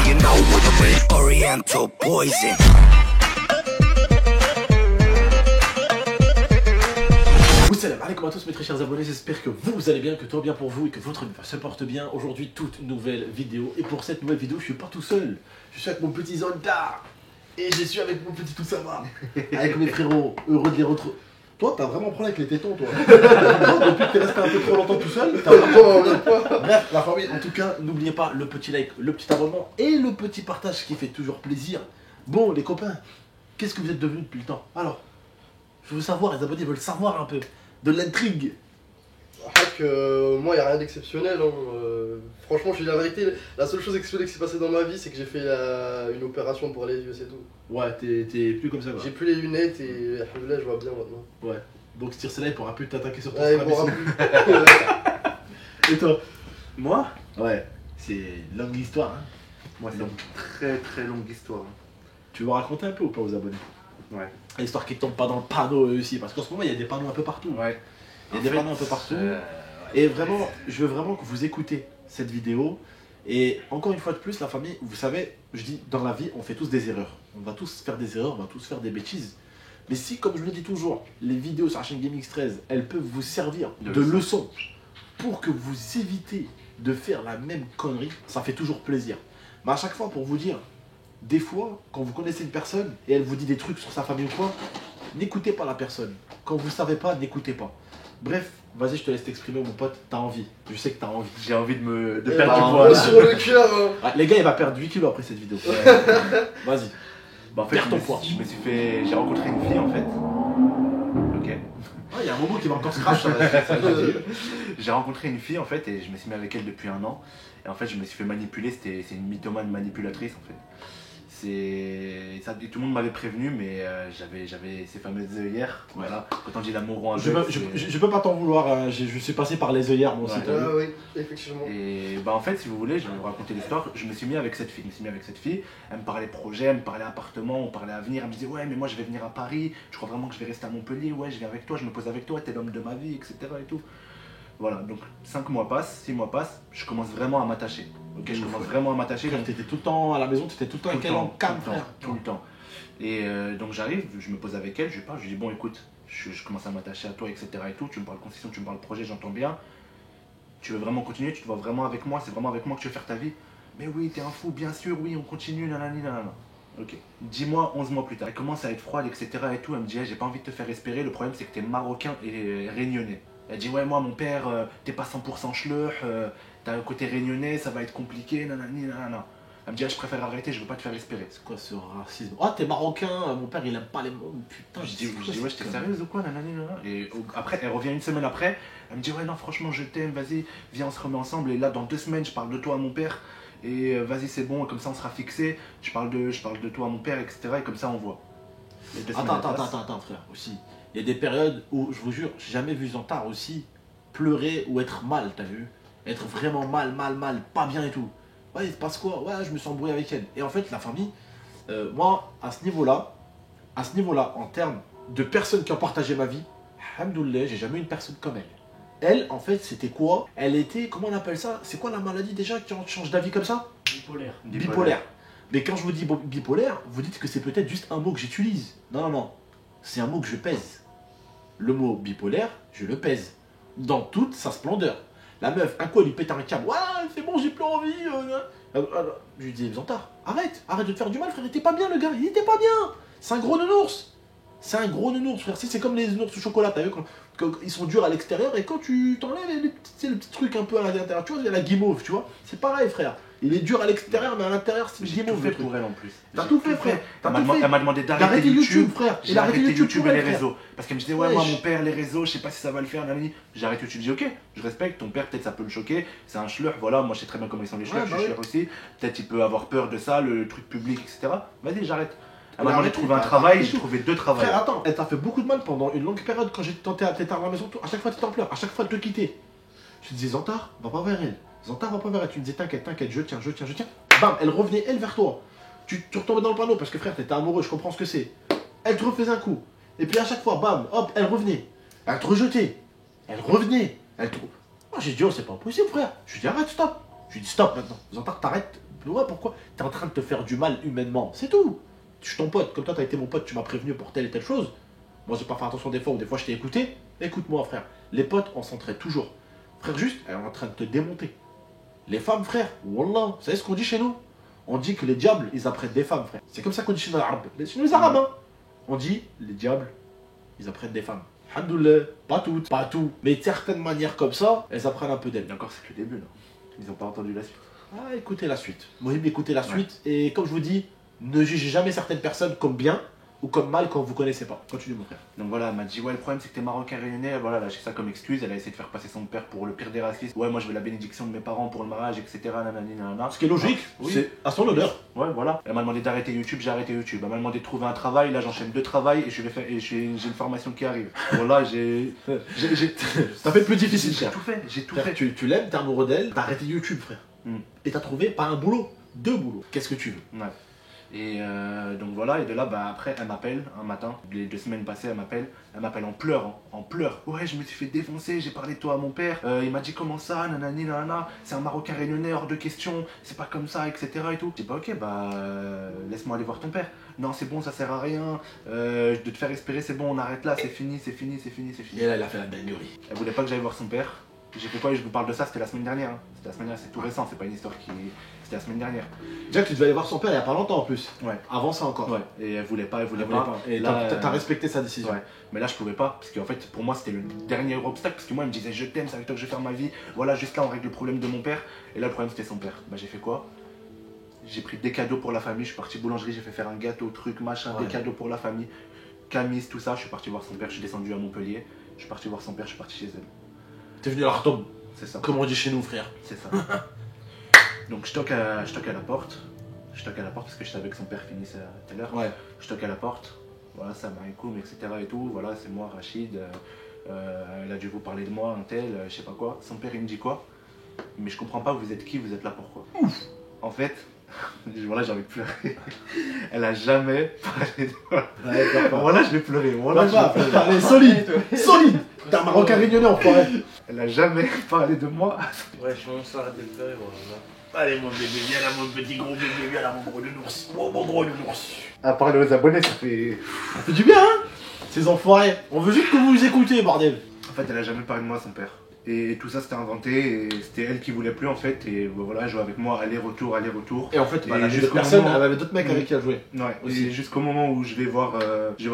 you know what I mean. Oriental poison. Salam alaikum à tous mes très chers abonnés, j'espère que vous allez bien, que tout va bien pour vous et que votre vie se porte bien. Aujourd'hui, toute nouvelle vidéo. Et pour cette nouvelle vidéo, je suis pas tout seul. Je suis avec mon petit Zonta. Et je suis avec mon petit Toussama. Avec mes frérots, heureux de les retrouver. Toi, t'as vraiment un problème avec les tétons, toi. Toi, depuis que t'es resté un peu trop longtemps tout seul, t'as vraiment... Bref, la famille, en tout cas, n'oubliez pas le petit like, le petit abonnement et le petit partage qui fait toujours plaisir. Bon, les copains, qu'est-ce que vous êtes devenus depuis le temps? Alors, je veux savoir, les abonnés veulent savoir un peu. De l'intrigue. Moi, il n'y a rien d'exceptionnel. Hein. Franchement, je dis la vérité, la seule chose exceptionnelle qui s'est passée dans ma vie, c'est que j'ai fait une opération pour les yeux, c'est tout. Ouais, t'es plus comme ça quoi. J'ai plus les lunettes et là, je vois bien maintenant. Ouais. Donc Stircela, il pourra plus t'attaquer sur ton Ouais, il frère. pourra plus. Et toi? Moi, Ouais. C'est longue histoire. Hein. moi c'est une très très longue histoire. Tu veux raconter un peu ou pas aux abonnés? Ouais. L'histoire qui tombe pas dans le panneau eux aussi. Parce qu'en ce moment, il y a des panneaux un peu partout. Ouais. Il y a des panneaux un peu partout. Et vraiment, je veux vraiment que vous écoutez cette vidéo. Et encore une fois de plus, la famille, vous savez, je dis, dans la vie, on fait tous des erreurs. On va tous faire des erreurs, on va tous faire des bêtises. Mais si, comme je le dis toujours, les vidéos sur la chaîne GameX13, elles peuvent vous servir de leçon pour que vous évitez de faire la même connerie, ça fait toujours plaisir. Mais à chaque fois, pour vous dire, des fois, quand vous connaissez une personne et elle vous dit des trucs sur sa famille ou quoi, n'écoutez pas la personne. Quand vous savez pas, n'écoutez pas. Bref, vas-y, je te laisse t'exprimer, mon pote. T'as envie. Je sais que t'as envie. J'ai envie de Eh perdre ben, du poids. sur le cœur. Hein. Ah, les gars, il va perdre 8 kilos après cette vidéo. Vas-y. Bah, en fait, Perds ton poids. j'ai rencontré une fille en fait. Ok. Ah, il y a un moment qui va encore se crash. J'ai rencontré une fille en fait et je me suis mis avec elle depuis un an. Et en fait, je me suis fait manipuler. C'est une mythomane manipulatrice en fait. Tout le monde m'avait prévenu, mais j'avais ces fameuses œillères. Ouais. Voilà. Quand on dit l'amour rend je, aveugle. je peux pas t'en vouloir. Hein. Je suis passé par les œillères, moi aussi. Ouais. t'as vu. Ah oui, effectivement. Et bah en fait, si vous voulez, je vais vous raconter l'histoire. Je me suis mis avec cette fille. Elle me parlait projet, elle me parlait appartement, on parlait avenir. Elle me disait ouais, mais moi je vais venir à Paris. Je crois vraiment que je vais rester à Montpellier. Ouais, je viens avec toi, je me pose avec toi. T'es l'homme de ma vie, etc. Et tout. Voilà. Donc 5 mois passent, 6 mois passent. Je commence vraiment à m'attacher. Ok, je commence vraiment à m'attacher. Frère, t'étais tout le temps à la maison, t'étais tout le temps avec elle en calme, frère. Tout le temps. Et donc j'arrive, je me pose avec elle, je lui parle, je lui dis bon écoute, je commence à m'attacher à toi, etc. et tout, tu me parles concession, tu me parles projet, j'entends bien. Tu veux vraiment continuer, tu te vois vraiment avec moi, c'est vraiment avec moi que tu veux faire ta vie. Mais oui, t'es un fou, bien sûr, oui, on continue, nanani, nanana. Ok. 10 mois, 11 mois plus tard, elle commence à être froide, etc. et tout, elle me dit hey, j'ai pas envie de te faire espérer, le problème c'est que t'es marocain et réunionnais. Elle dit ouais, moi mon père, t'es pas 100% schleuch, t'as un côté réunionnais, ça va être compliqué, nanani, nanana. Elle me dit ah, je préfère arrêter, je veux pas te faire espérer. C'est quoi ce racisme? Ah, t'es marocain, mon père il aime pas les mots. Putain, Je dis ouais, j'étais sérieuse ou quoi, nanani, nanana. Et après, elle revient une semaine après, elle me dit ouais, non, franchement, je t'aime, vas-y, viens, on se remet ensemble. Et là, dans 2 semaines, je parle de toi à mon père. Et vas-y, c'est bon, et comme ça, on sera fixé. Je parle de toi à mon père, etc. Et comme ça, on voit. Attends, frère, aussi. Il y a des périodes où, je vous jure, j'ai jamais vu Zantard aussi pleurer ou être mal, t'as vu? Être vraiment mal, pas bien et tout. Ouais, il se passe quoi? Ouais, je me suis embrouillé avec elle. Et en fait, la famille, moi, à ce niveau-là, en termes de personnes qui ont partagé ma vie, alhamdoulilah, j'ai jamais eu une personne comme elle. Elle, en fait, c'était quoi? Elle était, comment on appelle ça? C'est quoi la maladie déjà qui change d'avis comme ça? Bipolaire. Mais quand je vous dis bipolaire, vous dites que c'est peut-être juste un mot que j'utilise. Non. C'est un mot que je pèse. Le mot bipolaire, je le pèse. Dans toute sa splendeur. La meuf, un coup, elle lui pète un câble. Ouais, c'est bon, j'ai plus envie. Je lui dis, Zantard, arrête de te faire du mal, frère. Il était pas bien, le gars. Il était pas bien. C'est un gros nounours. Frère. C'est comme les nounours au chocolat. T'as vu quand ils sont durs à l'extérieur et quand tu t'enlèves le petit truc un peu à l'intérieur, tu vois, il y a la guimauve, tu vois. C'est pareil, frère. Il est dur à l'extérieur, mais à l'intérieur, c'est J'ai tout fait pour elle en plus. T'as tout fait, frère. Elle m'a demandé d'arrêter YouTube, frère. J'ai arrêté YouTube et les frère. réseaux. Parce qu'elle me disait, ouais, moi, mon père, les réseaux, je sais pas si ça va le faire. J'arrête YouTube. Je dis, ok, je respecte. Ton père, peut-être ça peut le choquer. C'est un schleur, voilà. Moi, je sais très bien comment ils sont les schleurs. Je suis schleur aussi. Peut-être il peut avoir peur de ça, le truc public, etc. Vas-y, j'arrête. Elle m'a demandé de trouver un travail. J'ai trouvé 2 travails. Frère, attends, elle t'a fait beaucoup de mal pendant une longue période quand j'ai tenté à t'éteindre à la maison. À chaque fois, t'étais en pleurs. À chaque fois, elle te quittait. Je te disais, Zantard, va pas vers elle. Zantard, va pas vers elle. Tu me disais, t'inquiète, je tiens. Bam, elle revenait, elle, vers toi. Tu retombais dans le panneau parce que frère, t'étais amoureux, je comprends ce que c'est. Elle te refaisait un coup. Et puis à chaque fois, bam, hop, elle revenait. Elle te rejetait. Elle revenait. Moi j'ai dit, oh, c'est pas possible, frère. Je lui dis, arrête, stop. Je lui dis, stop maintenant. Zantard, t'arrêtes Ouais, pourquoi? T'es en train de te faire du mal humainement, c'est tout. Je suis ton pote, comme toi t'as été mon pote, tu m'as prévenu pour telle et telle chose. Moi j'ai pas fait attention des fois, ou des fois je t'ai écouté. Écoute-moi frère, les potes on s'entraide toujours. Frère juste, elle est en train de te démonter. Les femmes frère, wallah, vous savez ce qu'on dit chez nous? On dit que les diables ils apprennent des femmes frère. C'est comme ça qu'on dit chez nous les arabes hein. On dit les diables ils apprennent des femmes. Alhamdoulilah, pas toutes, pas tout, mais de certaines manières comme ça, elles apprennent un peu d'elles. Et encore, c'est que le début, là. Ils ont pas entendu la suite. Ah, écoutez la suite. Mohim, écoutez la suite. Et comme je vous dis, ne jugez jamais certaines personnes comme bien ou comme mal quand vous connaissez pas. Continue mon frère. Donc voilà, elle m'a dit ouais, le problème c'est que t'es marocain réunionnais. Voilà, elle a lâché ça comme excuse. Elle a essayé de faire passer son père pour le pire des racistes. Ouais, moi je veux la bénédiction de mes parents pour le mariage, etc. Nanani, nanana. Ce qui est logique, Oui. c'est à son honneur. Ouais, voilà. Elle m'a demandé d'arrêter YouTube, j'ai arrêté YouTube. Elle m'a demandé de trouver un travail. Là, j'enchaîne 2 travails et j'ai une formation qui arrive. Voilà, Ça fait le plus difficile, j'ai frère. tout fait. J'ai tout Frère, fait. tu l'aimes, t'es amoureux d'elle, t'as arrêté YouTube, frère. Et t'as trouvé pas un boulot, 2 boulots. Qu'est-ce que tu veux? Ouais. Et donc voilà, et de là, bah, après, elle m'appelle un matin, les 2 semaines passées, elle m'appelle en pleurs, hein, en pleurs. Ouais, je me suis fait défoncer, j'ai parlé de toi à mon père, il m'a dit comment ça, nanani, nanana, c'est un Marocain réunionnais, hors de question, c'est pas comme ça, etc. et tout. J'ai dit, bah ok, bah, laisse-moi aller voir ton père. Non, c'est bon, ça sert à rien, de te faire espérer, c'est bon, on arrête là, c'est fini, c'est fini, c'est fini, c'est fini. Et là, elle a fait la dinguerie. Elle voulait pas que j'aille voir son père. J'ai fait quoi? Je vous parle de ça, c'était la semaine dernière. Hein. C'était la semaine dernière, c'est tout récent, c'est pas une histoire qui. C'était la semaine dernière. Déjà que tu devais aller voir son père il y a pas longtemps en plus. Ouais. Avant ça encore. Ouais. Et elle voulait pas, elle voulait Elle voulait pas. pas. Et là, t'as respecté sa décision. Ouais. Mais là, je pouvais pas, parce qu'en fait, pour moi, c'était le dernier obstacle, parce que moi, il me disait, je t'aime, c'est avec toi que je vais faire ma vie. Voilà, juste là, on règle le problème de mon père. Et là, le problème, c'était son père. Bah, j'ai fait quoi? J'ai pris des cadeaux pour la famille, je suis parti boulangerie, j'ai fait faire un gâteau, truc, machin, Ouais. des cadeaux pour la famille, camis, tout ça. Je suis parti voir son père, je suis descendu à Montpellier. Je suis parti voir son père, je suis parti chez elle. T'es venu à la retombe, C'est ça. comme on dit chez nous, frère. C'est ça. Donc je toque à la porte. Je toque à la porte parce que je savais que son père finissait à telle heure. Ouais. Je toque à la porte. Voilà, ça m'aikoum, etc. et tout. Voilà, c'est moi, Rachid. Elle a dû vous parler de moi, un tel, je sais pas quoi. Son père, il me dit quoi? Mais je comprends pas, vous êtes qui? Vous êtes là pourquoi? En fait, voilà, j'ai envie de pleurer. Elle a jamais parlé de moi. Voilà, je vais pleurer. Voilà, je vais pleurer. Allez, solide, solide. T'es un Marocain réunionnais, enfoiré. Elle a jamais parlé de moi. Ouais, je pense arrêter de pleurer, voilà. Allez, mon bébé, viens là, mon petit gros bébé, viens là, mon gros nounours. Mon gros nounours. À parler aux abonnés, ça fait. Ça fait du bien, hein? Ces enfoirés. On veut juste que vous nous écoutez, bordel. En fait, elle a jamais parlé de moi, son père. Et tout ça, c'était inventé. Et c'était elle qui voulait plus, en fait. Et voilà, elle jouait avec moi, aller-retour, aller-retour. Et en fait, Et bah, elle a jusqu'au d'autres personnes, moment- elle avait d'autres mecs avec qui elle jouait. Ouais, Aussi. et jusqu'au moment où je vais voir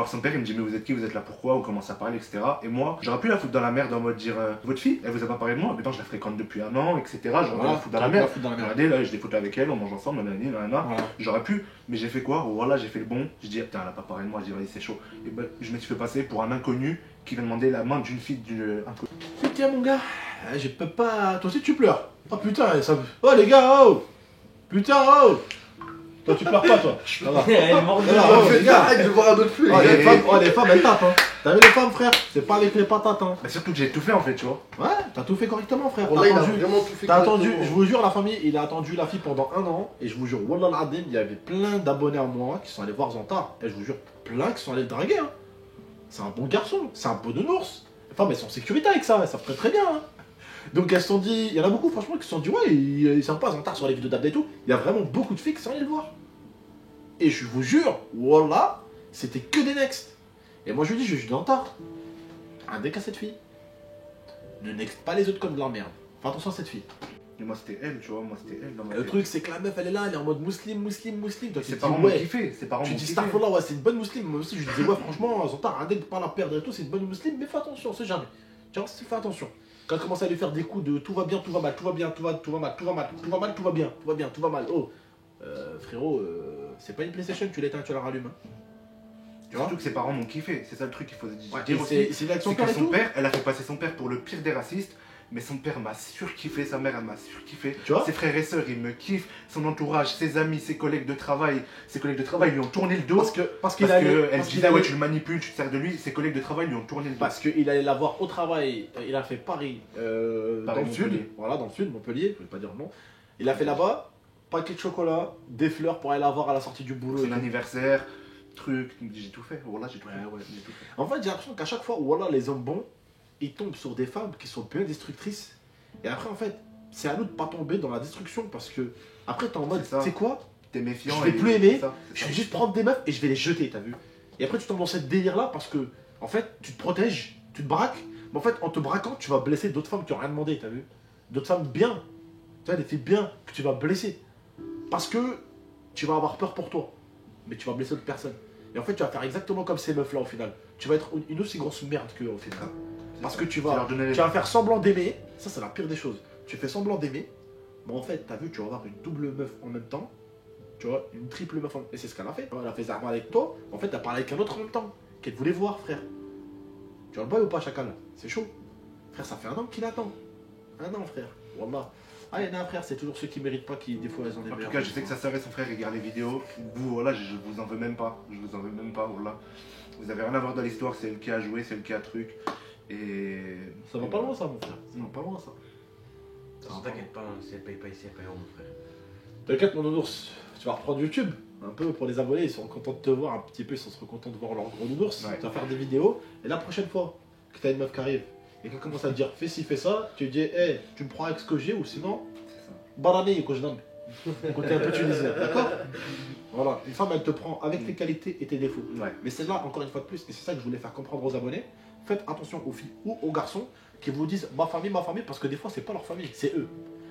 son père, il me dit mais vous êtes qui, vous êtes là pourquoi, on commence à parler, etc. Et moi, j'aurais pu la foutre dans la merde en mode dire votre fille, elle vous a pas parlé de moi, mais non, je la fréquente depuis 1 an, etc. J'aurais pu la foutre dans la merde. Regardez, là, je défoute avec elle, on mange ensemble, nanani, nanana. Voilà. J'aurais pu, mais j'ai fait quoi? Voilà, j'ai fait le bon. Je dis putain, elle a pas parlé de moi, je dis vas-y, c'est chaud. Et ben, je me suis fait passer pour un inconnu qui vient demander la main d'une fille d'une inconnue. Tiens, mon gars, je peux pas. Toi aussi, tu pleures. Oh putain, ça. Oh les gars, oh. Putain, oh. Toi, tu pleures pas, toi. Ça va. Elle est morte de Ah, rire. oh, les gars. Arrête de voir un autre flux, Oh, les les gars. femmes, les femmes, elles tapent, hein. T'as vu les femmes, frère? C'est pas avec les patates, hein. Bah, surtout que j'ai tout fait en fait, tu vois. Ouais, t'as tout fait correctement, frère. Bon, T'as là, il a attendu. vraiment tout fait. T'as attendu, correctement. je vous jure, la famille, il a attendu la fille pendant 1 an. Et je vous jure, Wallah al-Adim, il y avait plein d'abonnés à moi qui sont allés voir Zantar. Et je vous jure, plein qui sont allés le draguer. Hein. C'est un bon garçon, c'est un bon nounours. Les femmes, elles sont en sécurité avec ça, elles savent très bien. Hein. Donc elles se sont dit, il y en a beaucoup, franchement, qui se sont dit, ouais, il sont pas Zantar sur les vidéos d'Abda et tout. Il y a vraiment beaucoup de filles qui sont allées le voir. Et je vous jure, Wallah, c'était que des next. Et moi, je lui dis, je suis Zantar. Un deck à cette fille. Ne next pas les autres comme de la merde. Fais attention à cette fille. Et moi c'était elle, tu vois, moi c'était elle dans ma Le tête. truc, c'est que la meuf, elle est là, elle est en mode musulman. Toi, Ses tu te dis, parents m'ont ouais. kiffé, ses parents Tu m'ont dis, kiffé. Starfallah, ouais, c'est une bonne musulmane. Moi aussi, je disais, ouais, franchement, Zantar, arrête de pas la perdre et tout, c'est une bonne musulmane, mais fais attention, on sait jamais. Tu vois, fais attention. Quand elle commence à lui faire des coups de tout va bien, tout va mal, tout va bien, tout va mal, tout va mal, tout va mal, tout va bien, tout va bien, tout va mal. Oh, frérot, c'est pas une PlayStation, tu l'éteins, tu la rallumes. Hein. Tu vois? Surtout que ses parents m'ont kiffé, c'est ça le truc qu'il faut Ouais, dire et aussi. c'est là que son C'est père que et son tout. père, elle a fait passer son père pour le pire des racistes, mais son père m'a surkiffé, sa mère elle m'a surkiffé. Tu vois? Ses frères et sœurs ils me kiffent, son entourage, ses amis, ses collègues de travail lui ont tourné le dos. Parce qu'il allait. Elle parce se qu'il disait ouais allait- tu le manipules, tu te sers de lui, ses collègues de travail lui ont tourné le dos. Parce qu'il allait la voir au travail, il a fait Paris, dans le sud, Montpellier. voilà, dans le sud, Montpellier, je vais pas dire le nom. Il a fait là-bas, paquet de chocolat, des fleurs pour aller la voir à la sortie du boulot. et Son tout. anniversaire, truc, j'ai tout fait, voilà j'ai tout fait. Ouais. J'ai tout fait. En fait, j'ai l'impression qu'à chaque fois où voilà, les hommes bons, ils tombent sur des femmes qui sont bien destructrices. Et après, en fait, c'est à nous de pas tomber dans la destruction parce que après t'es en mode, C'est ça. tu sais quoi, T'es méfiant. je vais et- plus aimer, c'est ça, c'est je ça. vais juste prendre des meufs et je vais les jeter, t'as vu. Et après tu tombes dans cette délire là parce que en fait tu te protèges, tu te braques, mais en fait en te braquant tu vas blesser d'autres femmes qui ont rien demandé, t'as vu. D'autres femmes bien, tu vois, des filles bien que tu vas blesser parce que tu vas avoir peur pour toi, mais tu vas blesser d'autres personnes. Et en fait tu vas faire exactement comme ces meufs là au final. Tu vas être une aussi grosse merde qu'eux au final. Parce que tu C'est leur vas, donner les- tu vas faire semblant d'aimer, ça c'est la pire des choses. Tu fais semblant d'aimer, mais en fait, t'as vu, tu vas avoir une double meuf en même temps, tu vois, une triple meuf en même temps. Et c'est ce qu'elle a fait. Elle a fait ça avec toi, en fait, t'as parlé avec un autre en même temps, qu'elle voulait voir, frère. Tu vois le boy ou pas, chacal? C'est chaud. Frère, ça fait 1 an qu'il attend. 1 an, frère. Wallah. Ah, il y en a un frère, c'est toujours ceux qui méritent pas qui, des fois, elles ont des En tout meilleurs. cas, je sais que sa sœur et son frère regardent les vidéos. Vous, voilà, je vous en veux même pas. Je vous en veux même pas, voilà. Vous avez rien à voir dans l'histoire, c'est elle qui a joué, c'est elle qui a truc. Et. Ça va pas loin, ça, mon frère. Ça va pas loin, ça. T'inquiète pas, hein, si elle paye pas ici, elle payera mon frère. T'inquiète, mon ours, tu vas reprendre YouTube. Un peu pour les abonnés, ils seront contents de te voir un petit peu, ils seront contents de voir leur gros nounours. Ouais. Tu vas faire des vidéos, et la prochaine fois que t'as une meuf qui arrive et qu'elle commence à te dire fais ci, fais ça, tu lui dis hé, tu me prends avec ce que j'ai ou sinon, C'est ça. barani, quoi je donne. Côté un peu tunisien, d'accord? Voilà, une femme elle te prend avec tes qualités et tes défauts. Ouais. Mais c'est là, encore une fois de plus, et c'est ça que je voulais faire comprendre aux abonnés, faites attention aux filles ou aux garçons qui vous disent ma famille, parce que des fois c'est pas leur famille, c'est eux.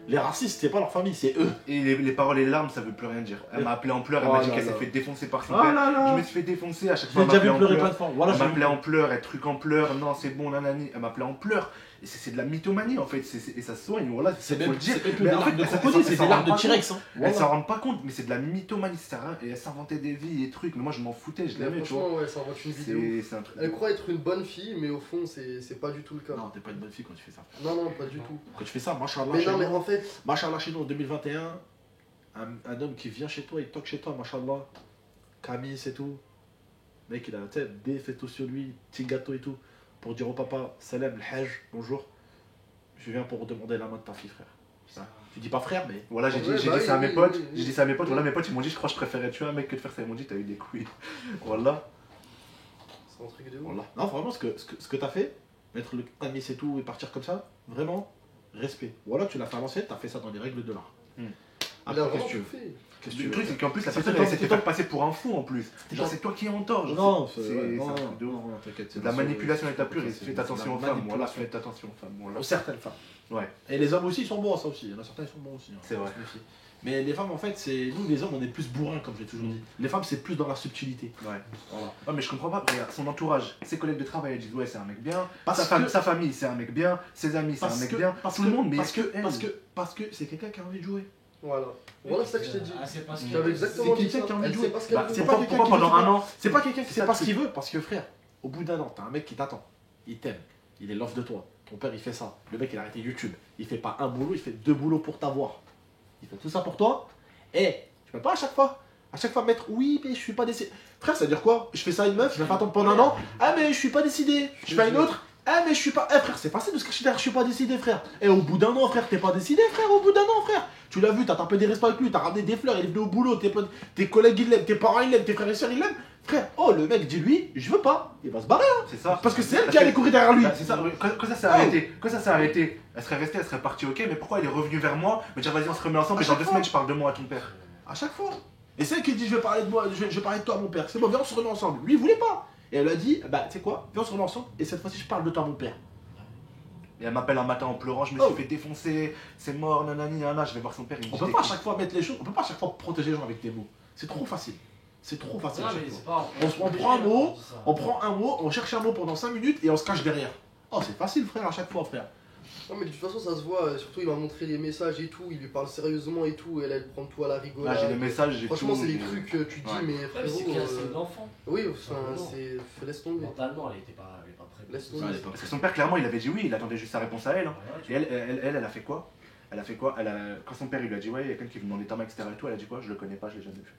Les racistes, c'est pas leur famille, c'est eux. Et les paroles et les larmes, ça veut plus rien dire. Elle m'a appelé en pleurs, elle Oh m'a dit là qu'elle là. s'est fait défoncer par son Ah père. là là. Je me suis fait défoncer à chaque Je fois. l'ai Elle déjà vu m'appelait en pleurer plein pleurs. de fois. Voilà, Elle j'ai m'appelait vu. en pleurs, elle truc en pleurs, non c'est bon, nanani. Elle m'appelait en pleurs. Et c'est de la mythomanie en fait, et ça se soigne, voilà, C'est faut même le dire. c'est même plus Mais des en larmes fait, de elle s'en- crocodile, elle c'est s'en des larmes rend de pas T-Rex. Hein. Elles Voilà. s'en rendent pas compte, mais c'est de la mythomanie, ça sert à rien. Et elle s'inventait des vies et trucs, mais moi je m'en foutais, je l'aimais, tu vois. Franchement, ouais, ça invente une vidéo. C'est un truc. Elle croit être une bonne fille, mais au fond, c'est pas du tout le cas. Non, t'es pas une bonne fille quand tu fais ça. Non, non, pas du tout. Quand tu fais ça, machallah, Mais chez non, mais nous, en fait, machallah, chez nous en 2021, un homme qui vient chez toi, il toque chez toi, machallah, Camille, c'est tout. Mec, il a des photos sur lui, petit gâteau et tout, pour dire au papa, salam, le hajj, bonjour, je viens pour demander la main de ta fille, frère. Ça. Tu dis pas frère, mais. Voilà, j'ai Ouais, dit bah ça à oui, mes oui, potes, oui, oui. j'ai dit ça à mes potes, voilà, mes potes ils m'ont dit, je crois que je préférais tuer un mec que de faire ça. Ils m'ont dit, t'as eu des couilles. Voilà. c'est un truc de ouf. Voilà. Non, vraiment, ce que t'as fait, mettre le Camille, c'est tout, et partir comme ça, vraiment, respect. Voilà, tu l'as fait à l'ancienne, t'as fait ça dans les règles de l'art. Hmm. Il a Après, vraiment qu'est-ce que tu tout veux? fait. Qu'est-ce que tu Le veux? truc, c'est qu'en plus, la C'est personne, toi- elle s'est c'est fait toi- passer pour un fou en plus. Genre, c'est toi qui es en tort. genre, Non, c'est non, un truc de ouf. non, t'inquiète. C'est de la manipulation à l'état pur et c'est faites de attention la aux femmes. Voilà, manipulation. faites attention aux femmes. Voilà. Certaines femmes. Ouais. Et les hommes aussi, ils sont bons à ça aussi. Il y en a certains, ils sont bons aussi. hein. C'est vrai. On se méfie. Mais les femmes, en fait, c'est nous, les hommes, on est plus bourrins, comme j'ai toujours dit. Les femmes, c'est plus dans la subtilité. Ouais. Voilà. Ouais, mais je comprends pas. Regarde, son entourage, ses collègues de travail, elles disent ouais, c'est un mec bien. Parce Sa que- famille, c'est un mec bien. Ses amis, c'est un mec bien. Tout le monde, mais parce est-ce que, elle parce que c'est quelqu'un qui a envie de jouer. Voilà. Voilà, c'est ça que je t'ai dit. Ah, c'est parce que. J'avais exactement C'est dit ça. quelqu'un qui a envie de Elle jouer. sait pas ce qu'elle Bah, veut. c'est C'est pas pas quelqu'un pourquoi qui pendant veut un an C'est pas quelqu'un qui C'est sait ça pas le ce qu'il truc. veut, parce que frère, au bout d'1 an, t'as un mec qui t'attend. Il t'aime. Il est l'offre de toi. Ton père, il fait ça. Le mec, il a arrêté YouTube. Il fait pas un boulot, il fait 2 boulots pour t'avoir. Il fait tout ça pour toi. Et tu peux pas à chaque fois mettre oui, mais je suis pas décidé. Frère, ça veut dire quoi? Je fais ça à une meuf, je la fais attendre pendant 1 an. Ah, mais je suis pas décidé. Je fais à une autre. Ah, mais je suis pas. Eh, frère, c'est facile de se cacher derrière, je suis pas décidé, frère. Et au bout d'1 an, frère, t'es pas décidé, frère, au bout d'1 an, frère. Tu l'as vu, t'as tapé des restos avec lui, t'as ramené des fleurs, il est venu au boulot, tes collègues ils l'aiment, tes parents ils l'aiment, tes frères et soeurs ils l'aiment. Frère, oh, le mec dit lui, je veux pas. Il va se barrer, hein. C'est ça. Parce que c'est elle qui allait courir derrière lui. Bah, c'est ça, quand ça s'est arrêté, elle serait restée, elle serait partie, ok, mais pourquoi elle est revenue vers moi, me dire vas-y on se remet ensemble et dans 2 semaines je parle de moi à ton père. À chaque fois. Et c'est elle qui dit je vais parler de moi, je vais parler de toi à mon père. C'est bon, viens on se remet ensemble. Lui il voulait pas. Et elle a dit, bah tu sais quoi, viens on se remet ensemble et cette fois-ci je parle de toi à mon père. Et elle m'appelle un matin en pleurant, je me suis fait défoncer, c'est mort, nanani, nanana, je vais voir son père, il me On dit peut pas à chaque fois mettre les choses, on peut pas à chaque fois protéger les gens avec des mots. C'est trop facile. C'est trop facile Non, à chaque mais fois. c'est pas. On prend un mot, dit ça. on prend un mot, on cherche un mot pendant 5 minutes et on se cache derrière. Oh c'est facile frère à chaque fois frère. Non, mais de toute façon, ça se voit. Surtout, il m'a montré les messages et tout. Il lui parle sérieusement et tout. Et là, elle prend tout à la Là rigolade. j'ai des messages, j'ai Franchement, tout, c'est des j'ai- trucs que tu te dis, Ouais. mais Ouais, mais frérot. c'est bien, c'est une enfant. Oui, enfin, Non. c'est. Laisse tomber. Mentalement, elle était pas prête. Laisse Ouais, tomber. elle est pas Parce que son père clairement il avait dit oui, il attendait juste sa réponse à elle. Hein. Voilà, tu Et elle a fait quoi? Elle a fait quoi? Quand son père il lui a dit ouais, il y a quelqu'un qui veut demander ta main, etc. et tout, elle a dit quoi? Je le connais pas, je l'ai jamais vu.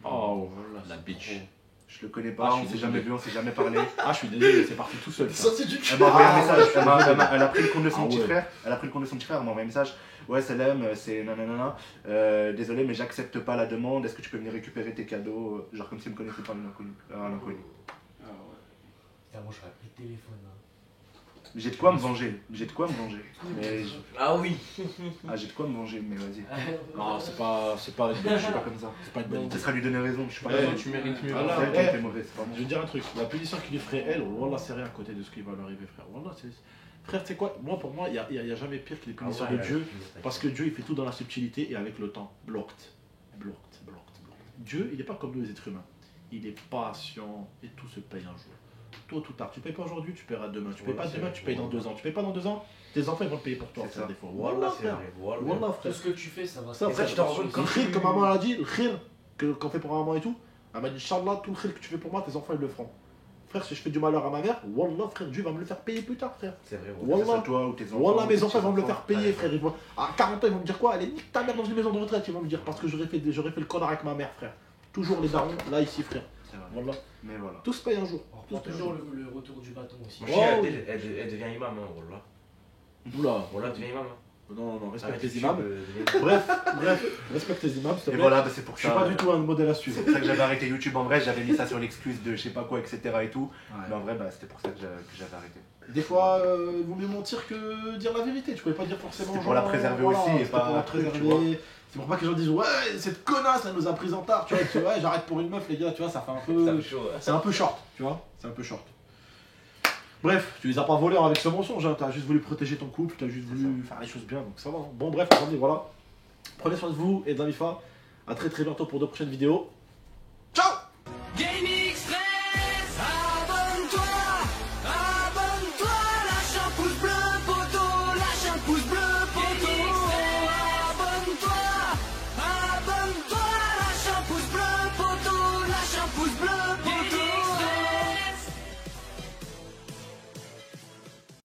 Oh la bitch. Je le connais pas, Ah, je on suis s'est désolé. jamais vu, on s'est jamais parlé. Ah je suis désolé, c'est parti tout seul. ça. Ça, c'est du Elle m'a envoyé un Ah, message, ouais. elle a pris le compte de son Ah, petit ouais. frère, elle a pris le compte de son petit frère, elle m'a envoyé un message. Ouais, Salem, c'est nanana, désolé, mais j'accepte pas la demande, est-ce que tu peux venir récupérer tes cadeaux? Genre comme s'il me connaissait pas un inconnu. Putain, moi j'aurais pris le téléphone. Hein. J'ai de quoi me venger. J'ai de quoi me venger. Mais Ah oui. j'ai de quoi me venger, mais vas-y. Non, c'est pas une bonne Je suis pas comme ça. C'est pas une bonne idée. Ce sera lui donner raison. Je suis pas Ouais, comme ça. Tu mérites mieux. Voilà. C'est elle qui était mauvaise, c'est pas Je moi. vais dire un truc, la punition qu'il lui ferait elle, wallah c'est rien à côté de ce qui va lui arriver frère. Wallah, frère, tu sais quoi, moi pour moi, il y a jamais pire que les punitions de Dieu, parce que Dieu il fait tout dans la subtilité et avec le temps. Blocked. Dieu, il n'est pas comme nous les êtres humains. Il est patient et tout se paye un jour. Tôt ou tard, tu payes pas aujourd'hui, tu paieras demain. Tu payes pas demain, tu payes dans 2 ans. Tu payes pas dans 2 ans, tes enfants ils vont le payer pour toi, C'est frère, ça. des fois. Wallah, Wallah, c'est frère. vrai. Wallah. Wallah, Tout frère. ce que tu fais, ça va Ça, se ça, passer. je te rends compte le quand khir, comme maman l'a dit, le khir qu'on fait pour maman et tout, elle m'a dit, Inch'Allah, tout le khir que tu fais pour moi, tes enfants ils le feront. Frère, si je fais du malheur à ma mère, Wallah, frère, Dieu va me le faire payer plus tard, frère. C'est vrai. Wallah. Que ce soit toi ou tes enfants. Wallah, ou mes tes enfants ils vont me le petits-enfants. faire payer, frère. Ils vont... À 40 ans, ils vont me dire quoi? Allez, nique ta mère dans une maison de retraite, ils vont me dire, parce que j'aurais fait le connard avec ma mère, frère. Toujours les darons, là, ici, frère. C'est vrai. Wallah. Mais voilà. Tout se paye un jour. On Tout reprend se paye un toujours jour. le retour du bâton aussi. Mon chien, elle devient imam, hein, Wallah. Oula. Wallah, devient imam. Non, respecte Arrête, tes tu imams. peux- Bref, respecte tes imams, s'il te Et plaît. voilà, bah, c'est pour Je suis ça. pas du tout un modèle à suivre. C'est pour ça que j'avais arrêté YouTube en vrai, j'avais mis ça sur l'excuse de je sais pas quoi, etc. et tout. Ouais. Mais en vrai, bah, c'était pour ça que j'avais arrêté. Des fois, il vaut mieux mentir que dire la vérité. Tu pouvais pas dire forcément. C'était pour la préserver aussi et c'était pas pour la un truc, tu préserver. C'est pour pas que les gens disent ouais, cette connasse elle nous a pris en tard. Tu vois, ouais, j'arrête pour une meuf, les gars. Tu vois, ça fait un Ça peu. me chaud. C'est un peu short. Tu vois, c'est un peu short. Bref, tu les as pas volés avec ce mensonge. Hein. T'as juste voulu protéger ton couple. T'as juste voulu faire les choses bien. Donc ça va. Hein. Bon, bref, attendez, voilà. Prenez soin de vous et de la MIFA. À très bientôt pour de prochaines vidéos.